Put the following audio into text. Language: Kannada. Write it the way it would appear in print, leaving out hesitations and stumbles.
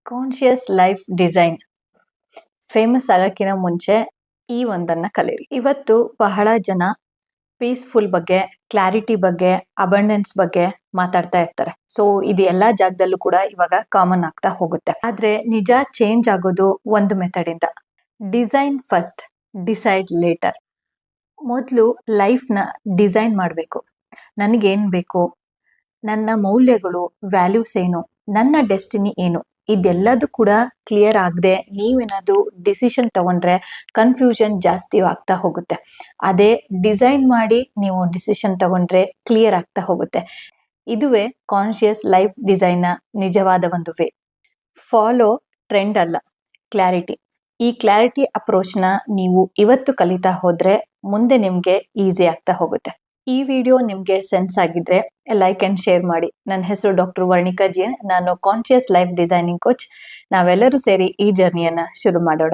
ಕಾನ್ಶಿಯಸ್ ಲೈಫ್ ಡಿಸೈನ್ ಫೇಮಸ್ ಆಗಕ್ಕಿಂತ ಮುಂಚೆ ಈ ಒಂದನ್ನ ಕಲೀರಿ. ಇವತ್ತು ಬಹಳ ಜನ ಪೀಸ್ಫುಲ್ ಬಗ್ಗೆ, ಕ್ಲಾರಿಟಿ ಬಗ್ಗೆ, ಅಬಂಡೆನ್ಸ್ ಬಗ್ಗೆ ಮಾತಾಡ್ತಾ ಇರ್ತಾರೆ. ಸೊ ಇದು ಎಲ್ಲಾ ಜಾಗದಲ್ಲೂ ಕೂಡ ಇವಾಗ ಕಾಮನ್ ಆಗ್ತಾ ಹೋಗುತ್ತೆ. ಆದ್ರೆ ನಿಜ ಚೇಂಜ್ ಆಗೋದು ಒಂದು ಮೆಥಡ್ ಇಂದ. Design first, decide later. ಮೊದಲು ಲೈಫ್ನ ಡಿಸೈನ್ ಮಾಡಬೇಕು. ನನಗೇನ್ ಬೇಕು, ನನ್ನ ಮೌಲ್ಯಗಳು, ವ್ಯಾಲ್ಯೂಸ್ ಏನು, ನನ್ನ ಡೆಸ್ಟಿನಿ ಏನು, ಇದೆಲ್ಲದೂ ಕೂಡ ಕ್ಲಿಯರ್ ಆಗದೆ ನೀವೇನಾದ್ರೂ ಡಿಸಿಷನ್ ತಗೊಂಡ್ರೆ ಕನ್ಫ್ಯೂಷನ್ ಜಾಸ್ತಿ ಆಗ್ತಾ ಹೋಗುತ್ತೆ. ಅದೇ ಡಿಸೈನ್ ಮಾಡಿ ನೀವು ಡಿಸಿಷನ್ ತಗೊಂಡ್ರೆ ಕ್ಲಿಯರ್ ಆಗ್ತಾ ಹೋಗುತ್ತೆ. ಇದುವೇ ಕಾನ್ಶಿಯಸ್ ಲೈಫ್ ಡಿಸೈನ್ನ ನಿಜವಾದ ಒಂದು ವೇ. ಫಾಲೋ ಟ್ರೆಂಡ್ ಅಲ್ಲ, ಕ್ಲಾರಿಟಿ. ಈ ಕ್ಲಾರಿಟಿ ಅಪ್ರೋಚ್ನ ನೀವು ಇವತ್ತು ಕಲಿತಾ ಹೋದ್ರೆ ಮುಂದೆ ನಿಮ್ಗೆ ಈಸಿ ಆಗ್ತಾ ಹೋಗುತ್ತೆ. ಈ ವಿಡಿಯೋ ನಿಮ್ಗೆ ಸೆನ್ಸ್ ಆಗಿದ್ರೆ ಲೈಕ್ ಅಂಡ್ ಶೇರ್ ಮಾಡಿ. ನನ್ನ ಹೆಸರು ಡಾಕ್ಟರ್ ವರ್ಣಿಕಾ ಜಿ. ನಾನು ಕಾನ್ಶಿಯಸ್ ಲೈಫ್ ಡಿಸೈನಿಂಗ್ ಕೋಚ್. ನಾವೆಲ್ಲರೂ ಸೇರಿ ಈ ಜರ್ನಿಯನ್ನ ಶುರು ಮಾಡೋಣ.